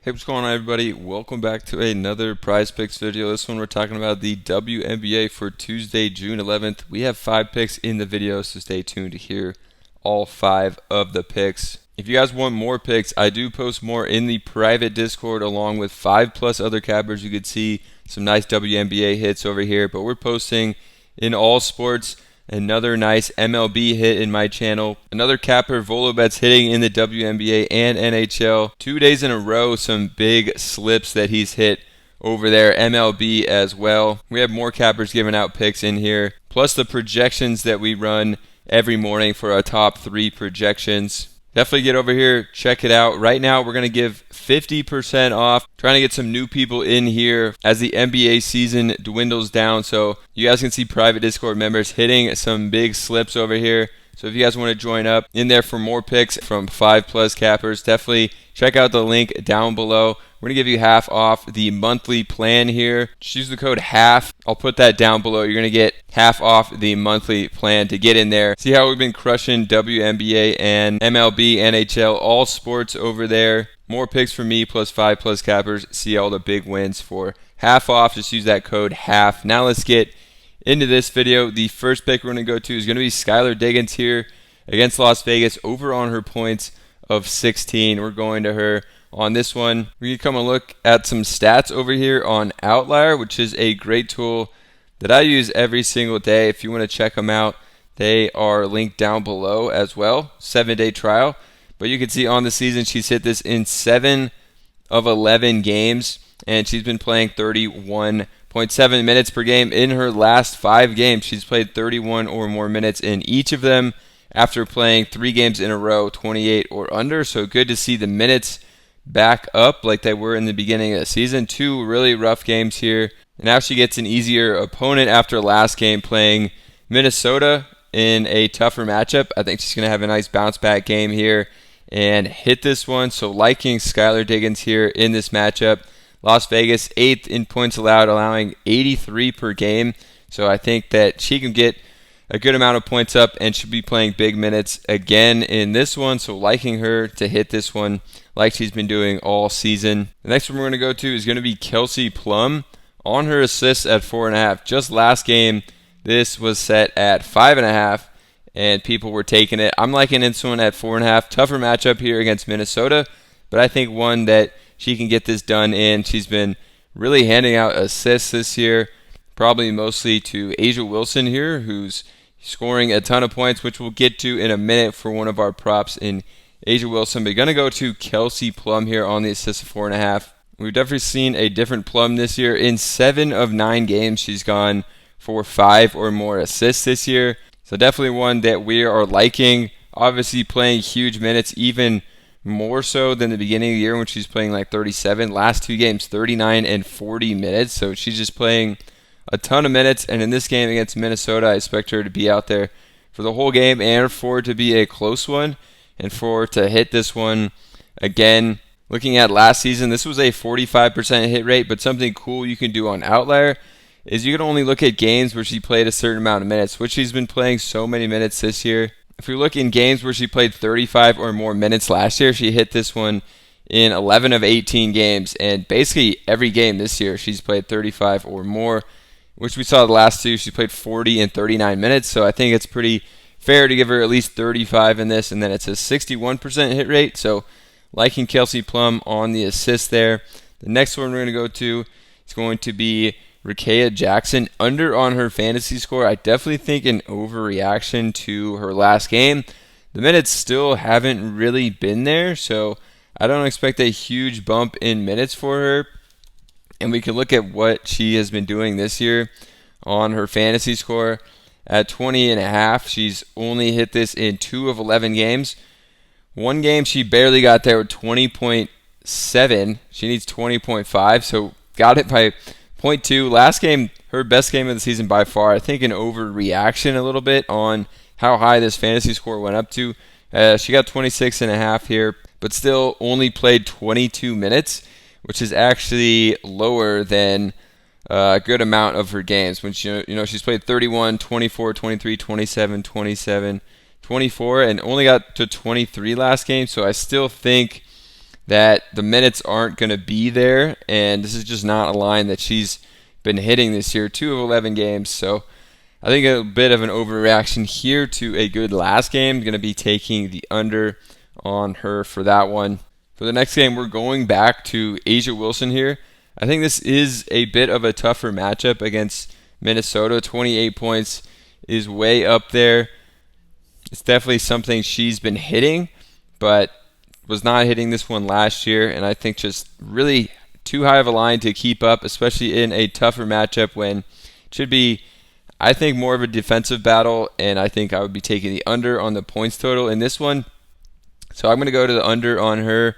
Hey, what's going on, everybody? Welcome back to another Prize Picks video. This one we're talking about the WNBA for Tuesday, June 11th. We have 5 picks in the video, so stay tuned to hear all 5 of the picks. If you guys want more picks, I do post more in the private Discord along with 5+ other cappers. You could see some nice WNBA hits over here, but we're posting in all sports. Another nice MLB hit in my channel. Another capper, Volobet's hitting in the WNBA and NHL. 2 days in a row, some big slips that he's hit over there. MLB as well. We have more cappers giving out picks in here. Plus the projections that we run every morning for our top 3 projections. Definitely get over here, check it out. Right now, we're going to give 50% off. Trying to get some new people in here as the NBA season dwindles down. So you guys can see private Discord members hitting some big slips over here. So if you guys want to join up in there for more picks from 5+ cappers, definitely check out the link down below. We're going to give you half off the monthly plan here. Just use the code HALF. I'll put that down below. You're going to get half off the monthly plan to get in there. See how we've been crushing WNBA and MLB, NHL, all sports over there. More picks from me plus 5+ cappers. See all the big wins for half off. Just use that code HALF. Now let's get into this video. The first pick we're going to go to is going to be Skylar Diggins here against Las Vegas over on her points of 16. We're going to her on this one. We can come and look at some stats over here on Outlier, which is a great tool that I use every single day. If you want to check them out, they are linked down below as well. 7-day trial. But you can see on the season she's hit this in 7 of 11 games, and she's been playing 31.7 minutes per game. In her last 5 games, she's played 31 or more minutes in each of them after playing 3 games in a row, 28 or under. So good to see the minutes back up like they were in the beginning of the season. 2 really rough games here. And now she gets an easier opponent after last game playing Minnesota in a tougher matchup. I think she's going to have a nice bounce back game here and hit this one. So liking Skylar Diggins here in this matchup. Las Vegas 8th in points allowed, allowing 83 per game. So I think that she can get a good amount of points up and should be playing big minutes again in this one. So liking her to hit this one like she's been doing all season. The next one we're going to go to is going to be Kelsey Plum on her assists at 4.5. Just last game, this was set at 5.5. And people were taking it. I'm liking this one at 4.5. Tougher matchup here against Minnesota, but I think one that she can get this done in. She's been really handing out assists this year, probably mostly to A'ja Wilson here, who's scoring a ton of points, which we'll get to in a minute for one of our props in A'ja Wilson. But going to go to Kelsey Plum here on the assist of 4.5. We've definitely seen a different Plum this year. In 7 of 9 games, she's gone for 5 or more assists this year. So definitely one that we are liking. Obviously playing huge minutes, even more so than the beginning of the year when she's playing like 37. Last 2 games, 39 and 40 minutes. So she's just playing a ton of minutes. And in this game against Minnesota, I expect her to be out there for the whole game and for it to be a close one and for her to hit this one again. Looking at last season, this was a 45% hit rate, but something cool you can do on Outlier is you can only look at games where she played a certain amount of minutes, which she's been playing so many minutes this year. If we look in games where she played 35 or more minutes last year, she hit this one in 11 of 18 games. And basically every game this year, she's played 35 or more, which we saw the last 2. She played 40 and 39 minutes. So I think it's pretty fair to give her at least 35 in this. And then it's a 61% hit rate. So liking Kelsey Plum on the assist there. The next one we're going to go to is going to be Rickea Jackson under on her fantasy score. I definitely think an overreaction to her last game. The minutes still haven't really been there, so I don't expect a huge bump in minutes for her. And we can look at what she has been doing this year on her fantasy score. At 20.5, she's only hit this in 2 of 11 games. One game she barely got there with 20.7. She needs 20.5, so got it by 0.2. Last game, her best game of the season by far. I think an overreaction a little bit on how high this fantasy score went up to. She got 26.5 here, but still only played 22 minutes, which is actually lower than a good amount of her games. When she's played 31, 24, 23, 27, 27, 24, and only got to 23 last game. So I still think that the minutes aren't going to be there, and this is just not a line that she's been hitting this year, 2 of 11 games. So I think a bit of an overreaction here to a good last game. Going to be taking the under on her for that one. For the next game, we're going back to A'ja Wilson here. I think this is a bit of a tougher matchup against Minnesota. 28 points is way up there. It's definitely something she's been hitting, but was not hitting this one last year, and I think just really too high of a line to keep up, especially in a tougher matchup when it should be, I think, more of a defensive battle, and I think I would be taking the under on the points total in this one. So I'm going to go to the under on her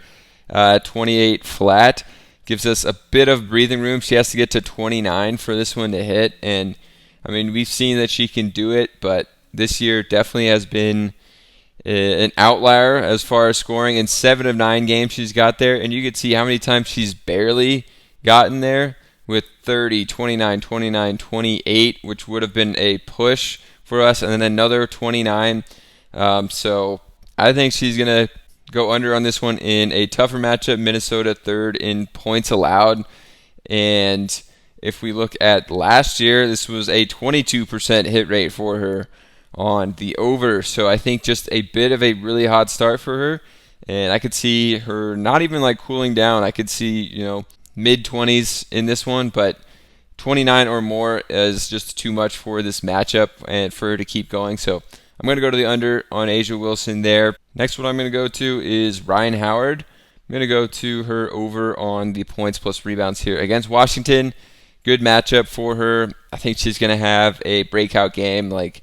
28 flat. Gives us a bit of breathing room. She has to get to 29 for this one to hit, and I mean, we've seen that she can do it, but this year definitely has been an outlier as far as scoring. In 7 of 9 games she's got there, and you could see how many times she's barely gotten there with 30, 29, 29, 28, which would have been a push for us, and then another 29. So I think she's going to go under on this one in a tougher matchup. Minnesota third in points allowed, and if we look at last year, this was a 22% hit rate for her on the over. So I think just a bit of a really hot start for her, and I could see her not even like cooling down. I could see, mid 20s in this one, but 29 or more is just too much for this matchup and for her to keep going. So I'm going to go to the under on A'ja Wilson there. Next one I'm going to go to is Ryan Howard. I'm going to go to her over on the points plus rebounds here against Washington. Good matchup for her. I think she's going to have a breakout game. Like,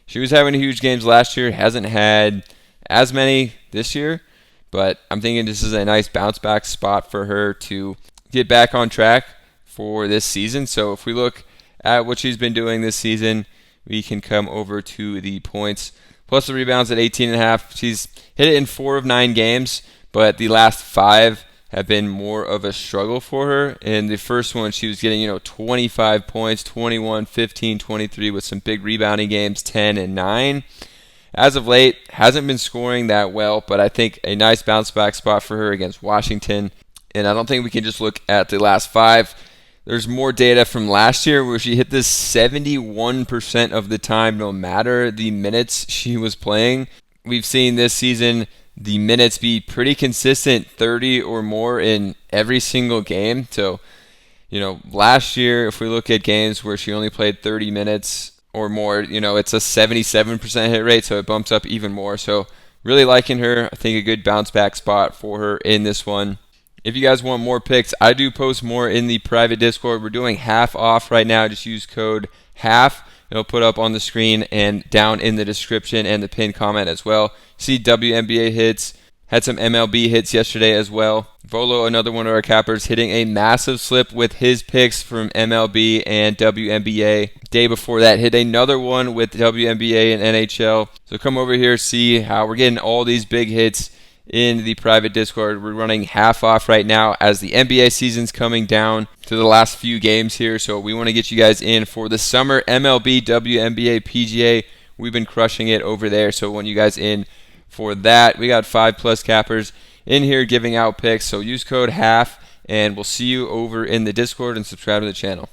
she was having huge games last year, hasn't had as many this year, but I'm thinking this is a nice bounce back spot for her to get back on track for this season. So if we look at what she's been doing this season, we can come over to the points plus the rebounds at 18.5. She's hit it in 4 of 9 games, but the last 5 have been more of a struggle for her. In the first one, she was getting 25 points, 21, 15, 23 with some big rebounding games, 10 and 9. As of late, hasn't been scoring that well, but I think a nice bounce back spot for her against Washington. And I don't think we can just look at the last 5. There's more data from last year where she hit this 71% of the time, no matter the minutes she was playing. We've seen this season the minutes be pretty consistent, 30 or more in every single game. So, last year, if we look at games where she only played 30 minutes or more, it's a 77% hit rate, so it bumps up even more. So, really liking her. I think a good bounce back spot for her in this one. If you guys want more picks, I do post more in the private Discord. We're doing half off right now. Just use code HALF. It'll put up on the screen and down in the description and the pinned comment as well. See Wnba hits. Had some MLB hits yesterday as well. Volo, another one of our cappers, hitting a massive slip with his picks from MLB and WNBA. Day before that, hit another one with WNBA and NHL. So come over here, see how we're getting all these big hits in the private Discord. We're running half off right now as the NBA season's coming down to the last few games here. So we want to get you guys in for the summer MLB, WNBA, PGA. We've been crushing it over there. So we want you guys in for that. We got 5+ cappers in here giving out picks. So use code HALF, and we'll see you over in the Discord and subscribe to the channel.